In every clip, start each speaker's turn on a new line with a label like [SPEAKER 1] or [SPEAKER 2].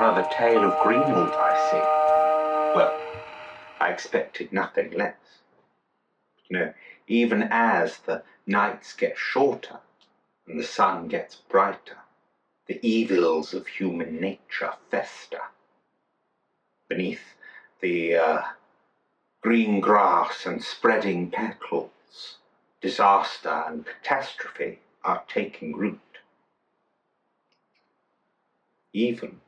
[SPEAKER 1] of a tale of Greenwold, I see. Well, I expected nothing less. Even as the nights get shorter and the sun gets brighter, the evils of human nature fester. Beneath the green grass and spreading petals, disaster and catastrophe are taking root. Even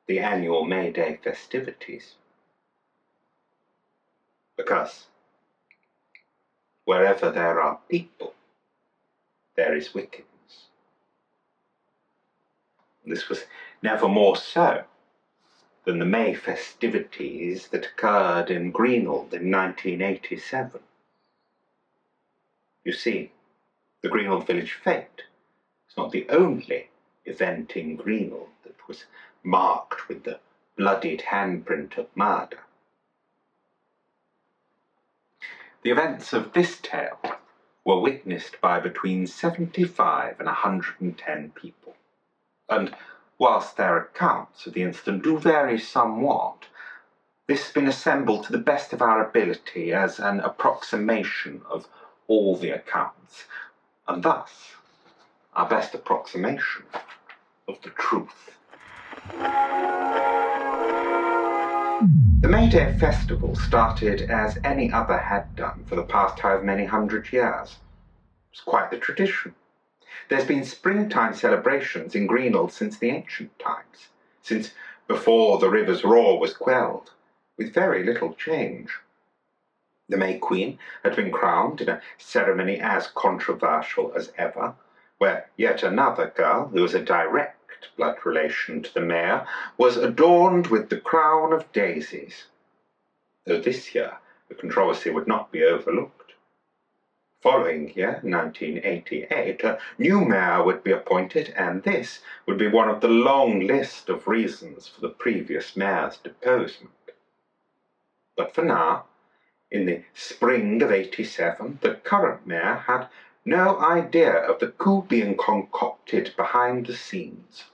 [SPEAKER 1] the annual May Day festivities. Because wherever there are people, there is wickedness. This was never more so than the May festivities that occurred in Greenwold in 1987. You see, the Greenwold Village Fete is not the only event in Greenwold that was marked with the bloodied handprint of murder. The events of this tale were witnessed by between 75 and 110 people, and whilst their accounts of the incident do vary somewhat, this has been assembled to the best of our ability as an approximation of all the accounts, and thus our best approximation of the truth. The May Day festival started as any other had done for the past however many hundred years. It's quite the tradition. There's been springtime celebrations in Greenwold since the ancient times, since before the river's roar was quelled, with very little change. The May Queen had been crowned in a ceremony as controversial as ever, where yet another girl, who was a direct blood relation to the mayor, was adorned with the crown of daisies. Though this year the controversy would not be overlooked. Following year, 1988, a new mayor would be appointed, and this would be one of the long list of reasons for the previous mayor's deposement. But for now, in the spring of '87, the current mayor had no idea of the coup being concocted behind the scenes.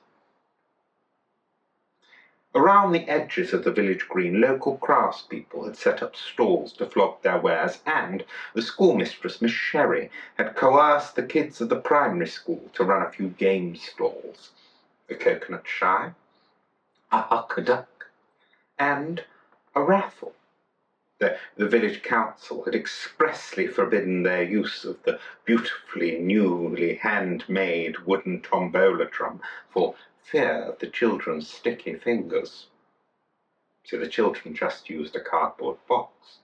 [SPEAKER 1] Around the edges of the village green, local craftspeople had set up stalls to flog their wares, and the schoolmistress, Miss Sherry, had coerced the kids of the primary school to run a few game stalls: a coconut shy, a huck-a-duck, and a raffle. The village council had expressly forbidden their use of the beautifully newly handmade wooden Tombola drum for fear of the children's sticky fingers. So the children just used a cardboard box,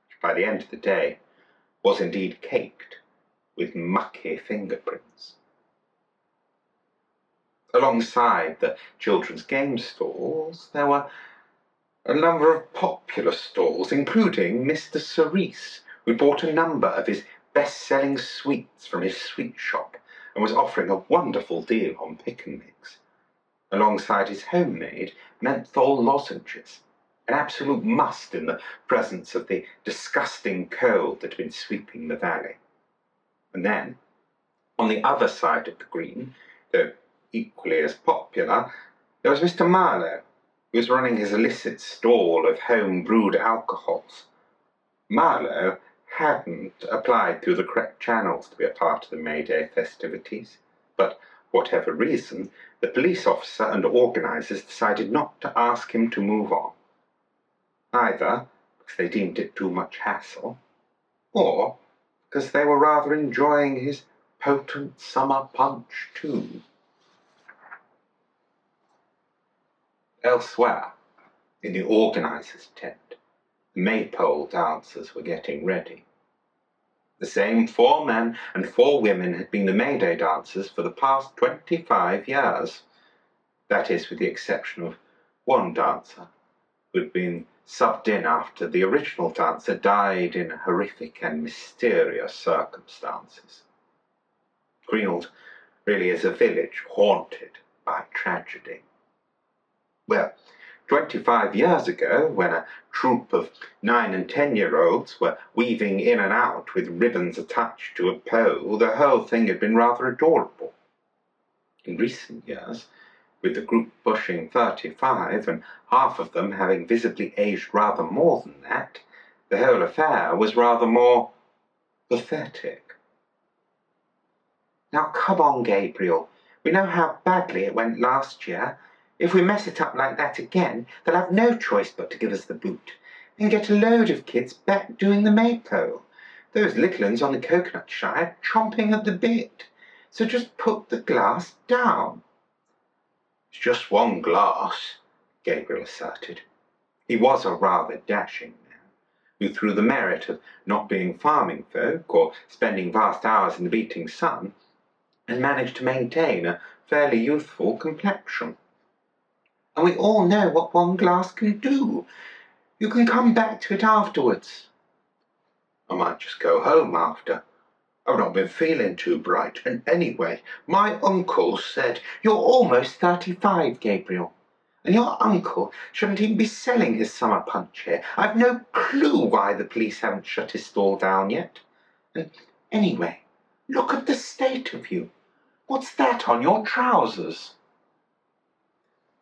[SPEAKER 1] which by the end of the day was indeed caked with mucky fingerprints. Alongside the children's game stalls, there were a number of popular stalls, including Mr. Cerise, who bought a number of his best-selling sweets from his sweet shop and was offering a wonderful deal on pick and mix, alongside his homemade menthol lozenges, an absolute must in the presence of the disgusting cold that had been sweeping the valley. And then, on the other side of the green, though equally as popular, there was Mr. Marlowe, who was running his illicit stall of home-brewed alcohols. Marlowe hadn't applied through the correct channels to be a part of the May Day festivities, but whatever reason, the police officer and organisers decided not to ask him to move on, either because they deemed it too much hassle, or because they were rather enjoying his potent summer punch too. Elsewhere, in the organisers' tent, the maypole dancers were getting ready. The same 4 men and 4 women had been the May Day dancers for the past 25 years. That is, with the exception of one dancer, who had been subbed in after the original dancer died in horrific and mysterious circumstances. Greenwold really is a village haunted by tragedy. Well, 25 years ago, when a troop of 9- and 10-year-olds were weaving in and out with ribbons attached to a pole, the whole thing had been rather adorable. In recent years, with the group pushing 35 and half of them having visibly aged rather more than that, the whole affair was rather more pathetic. "Now come on, Gabriel. We know how badly it went last year. If we mess it up like that again, they'll have no choice but to give us the boot, and get a load of kids back doing the maypole. Those little uns on the coconut shy are chomping at the bit. So just put the glass down." "It's just one glass," Gabriel asserted. He was a rather dashing man, who through the merit of not being farming folk or spending vast hours in the beating sun, had managed to maintain a fairly youthful complexion. "And we all know what one glass can do. You can come back to it afterwards." "I might just go home after. I've not been feeling too bright, and anyway, my uncle said—"
[SPEAKER 2] "You're almost 35, Gabriel, and your uncle shouldn't even be selling his summer punch here. I've no clue why the police haven't shut his stall down yet. And anyway, look at the state of you. What's that on your trousers?"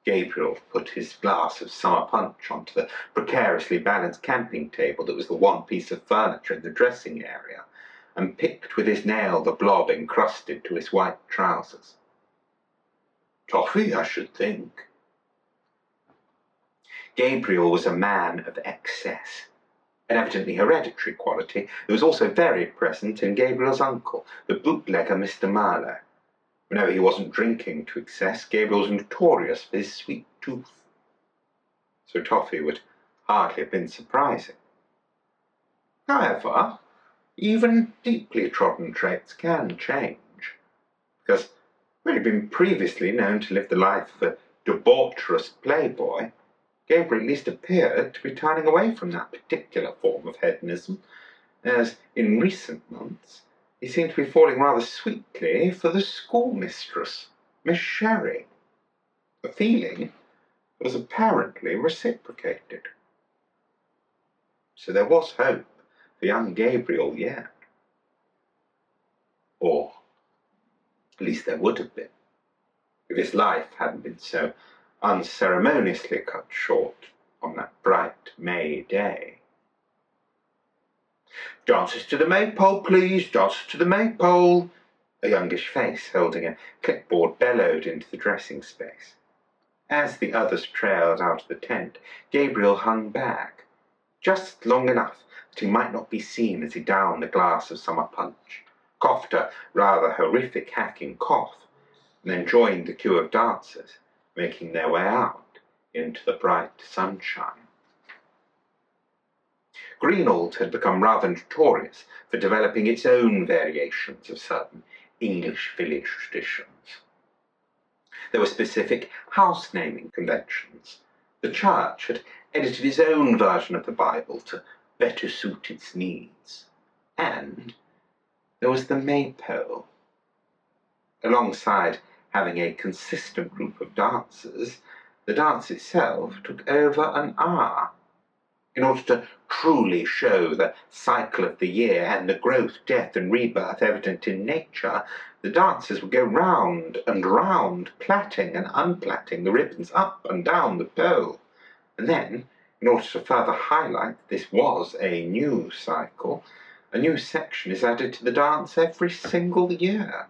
[SPEAKER 1] Gabriel put his glass of summer punch onto the precariously balanced camping table that was the one piece of furniture in the dressing area, and picked with his nail the blob encrusted to his white trousers. "Toffee, I should think." Gabriel was a man of excess, an evidently hereditary quality that was also very present in Gabriel's uncle, the bootlegger Mr. Marlowe. Whenever he wasn't drinking to excess, Gabriel was notorious for his sweet tooth. So toffee would hardly have been surprising. However, even deeply trodden traits can change, because when he'd been previously known to live the life of a debaucherous playboy, Gabriel at least appeared to be turning away from that particular form of hedonism, as in recent months he seemed to be falling rather sweetly for the schoolmistress, Miss Sherry, a feeling that was apparently reciprocated. So there was hope for young Gabriel yet. Or at least there would have been, if his life hadn't been so unceremoniously cut short on that bright May day. "Dances to the maypole, please, dances to the maypole," a youngish face holding a clipboard bellowed into the dressing space. As the others trailed out of the tent, Gabriel hung back, just long enough that he might not be seen as he downed a glass of summer punch, coughed a rather horrific hacking cough, and then joined the queue of dancers, making their way out into the bright sunshine. Greenwold had become rather notorious for developing its own variations of certain English village traditions. There were specific house-naming conventions. The church had edited its own version of the Bible to better suit its needs. And there was the maypole. Alongside having a consistent group of dancers, the dance itself took over an hour. In order to truly show the cycle of the year and the growth, death, and rebirth evident in nature, the dancers would go round and round, plaiting and unplaiting the ribbons up and down the pole. And then, in order to further highlight that this was a new cycle, a new section is added to the dance every single year.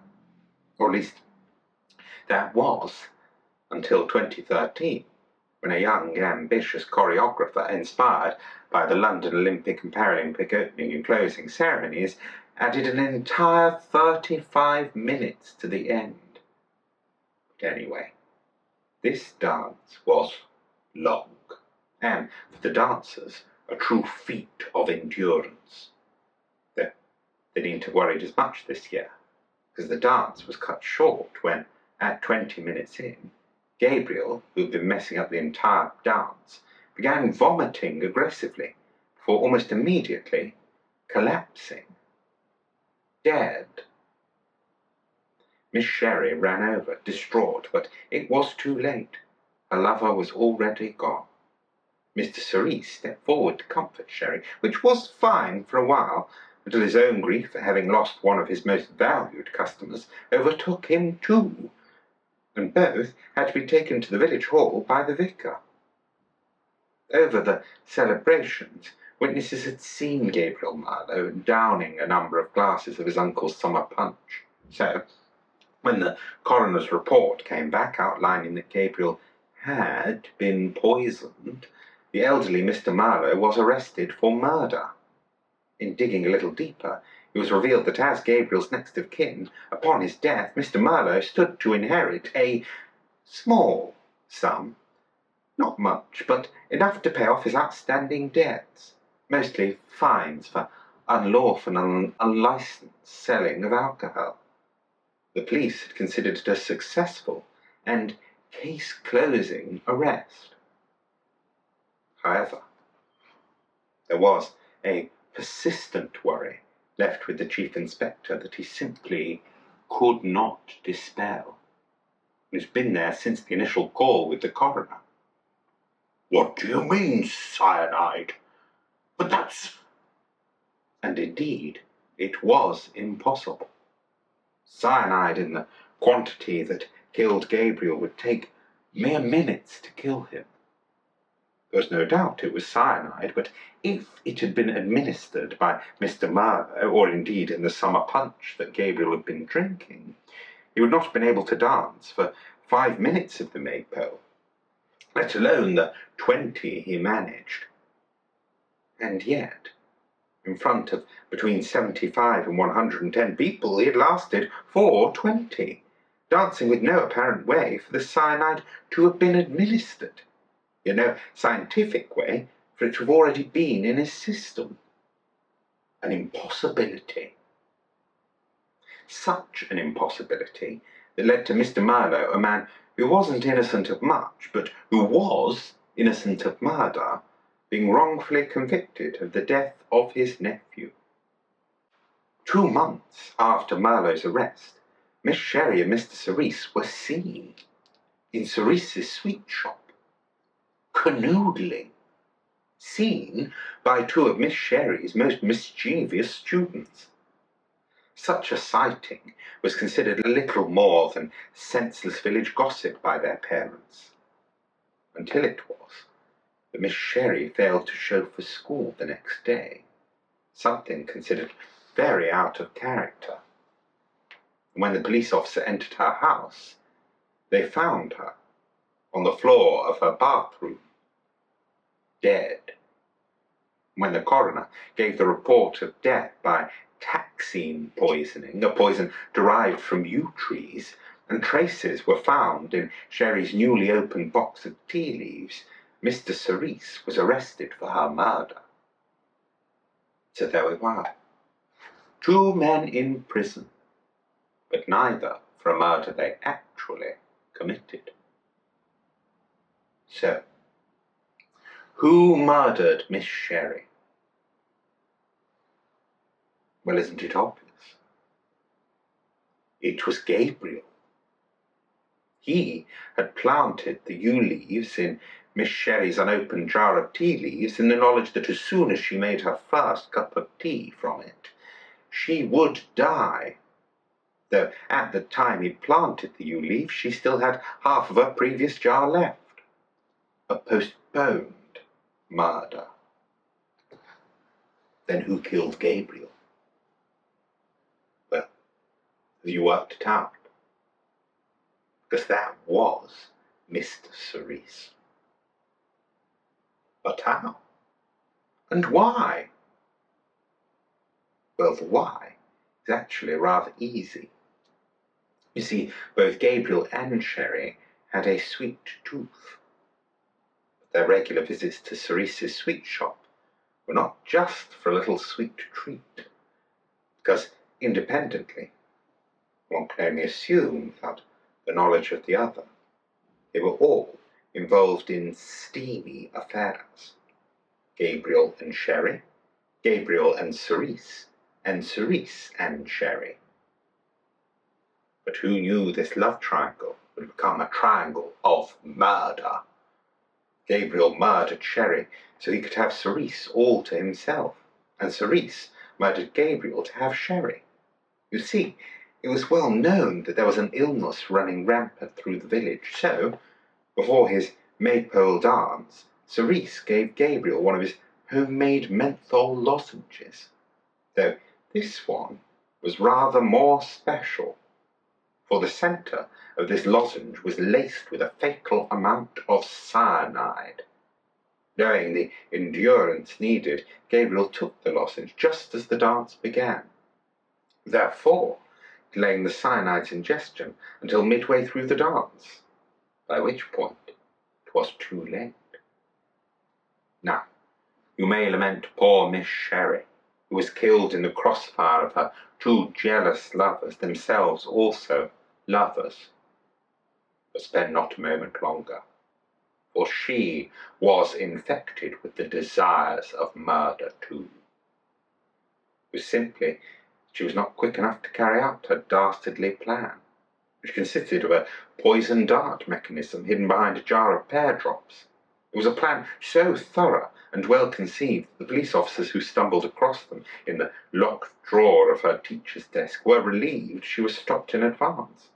[SPEAKER 1] Or at least, that was until 2013. When a young, ambitious choreographer, inspired by the London Olympic and Paralympic opening and closing ceremonies, added an entire 35 minutes to the end. But anyway, this dance was long, and for the dancers, a true feat of endurance. They needn't have worried as much this year, because the dance was cut short when, at 20 minutes in, Gabriel, who'd been messing up the entire dance, began vomiting aggressively, before almost immediately collapsing. Dead. Miss Sherry ran over, distraught, but it was too late. Her lover was already gone. Mr. Cerise stepped forward to comfort Sherry, which was fine for a while, until his own grief at having lost one of his most valued customers overtook him too. and both had to be taken to the village hall by the vicar. Over the celebrations, witnesses had seen Gabriel Marlowe downing a number of glasses of his uncle's summer punch. So, when the coroner's report came back outlining that Gabriel had been poisoned, the elderly Mr. Marlowe was arrested for murder. In digging a little deeper, it was revealed that as Gabriel's next of kin, upon his death, Mr. Marlowe stood to inherit a small sum. Not much, but enough to pay off his outstanding debts, mostly fines for unlawful and unlicensed selling of alcohol. The police had considered it a successful and case-closing arrest. However, there was a persistent worry left with the chief inspector that he simply could not dispel. It's been there since the initial call with the coroner.
[SPEAKER 2] "What do you mean, cyanide? But that's—"
[SPEAKER 1] And indeed, it was impossible. Cyanide in the quantity that killed Gabriel would take mere minutes to kill him. There was no doubt it was cyanide, but if it had been administered by Mr. Marlowe, or indeed in the summer punch that Gabriel had been drinking, he would not have been able to dance for 5 minutes of the maypole, let alone the 20 he managed. And yet, in front of between 75 and 110 people, he had lasted for 20, dancing with no apparent way for the cyanide to have been administered, yet no scientific way for it to have already been in his system. An impossibility. Such an impossibility that led to Mr. Marlowe, a man who wasn't innocent of much, but who was innocent of murder, being wrongfully convicted of the death of his nephew. 2 months after Marlowe's arrest, Miss Sherry and Mr. Cerise were seen in Cerise's sweet shop, canoodling, seen by 2 of Miss Sherry's most mischievous students. Such a sighting was considered little more than senseless village gossip by their parents, until it was that Miss Sherry failed to show for school the next day, something considered very out of character. And when the police officer entered her house, they found her on the floor of her bathroom, dead. When the coroner gave the report of death by taxine poisoning, a poison derived from yew trees, and traces were found in Sherry's newly opened box of tea leaves, Mr. Cerise was arrested for her murder. So there we were. 2 men in prison, but neither for a murder they actually committed. So, who murdered Miss Sherry? Well, isn't it obvious? It was Gabriel. He had planted the yew leaves in Miss Sherry's unopened jar of tea leaves in the knowledge that as soon as she made her first cup of tea from it, she would die. Though at the time he planted the yew leaves, she still had half of her previous jar left. A postponed murder. Then who killed Gabriel? Well, have you worked it out? Because that was Mr. Cerise. But how? And why? Well, the why is actually rather easy. You see, both Gabriel and Sherry had a sweet tooth. But their regular visits to Cerise's sweet shop were not just for a little sweet treat, because independently, one can only assume without the knowledge of the other, they were all involved in steamy affairs. Gabriel and Sherry, Gabriel and Cerise and Sherry. But who knew this love triangle would become a triangle of murder? Gabriel murdered Sherry so he could have Cerise all to himself, and Cerise murdered Gabriel to have Sherry. You see, It was well known that there was an illness running rampant through the village, so, before his maypole dance, Cerise gave Gabriel one of his homemade menthol lozenges, though this one was rather more special, for the centre of this lozenge was laced with a fatal amount of cyanide. Knowing the endurance needed, Gabriel took the lozenge just as the dance began, therefore delaying the cyanide's ingestion until midway through the dance, by which point it was too late. Now, you may lament poor Miss Sherry, who was killed in the crossfire of her two jealous lovers, themselves also lovers. But spend not a moment longer, for she was infected with the desires of murder too. It was simply she was not quick enough to carry out her dastardly plan, which consisted of a poison dart mechanism hidden behind a jar of pear drops. It was a plan so thorough and well conceived that the police officers who stumbled across them in the locked drawer of her teacher's desk were relieved she was stopped in advance,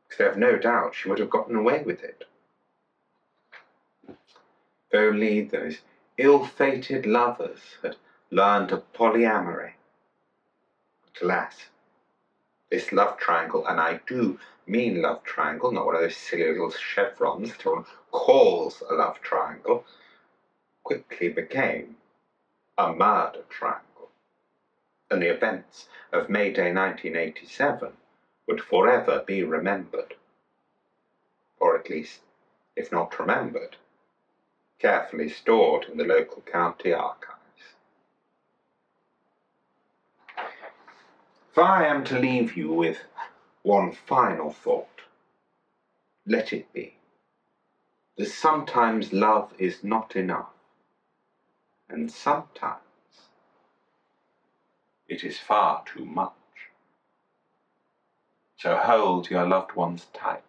[SPEAKER 1] because they have no doubt she would have gotten away with it. If only those ill-fated lovers had learned of polyamory. But alas, this love triangle, and I do mean love triangle, not one of those silly little chevrons that everyone calls a love triangle, quickly became a murder triangle, and the events of May Day 1987 would forever be remembered, or at least, if not remembered, carefully stored in the local county archives. If I am to leave you with one final thought, let it be that sometimes love is not enough, and sometimes it is far too much. So hold your loved ones tight,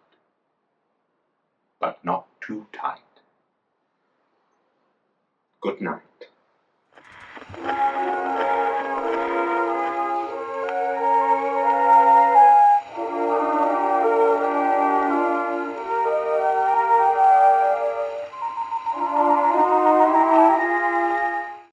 [SPEAKER 1] but not too tight. Good night.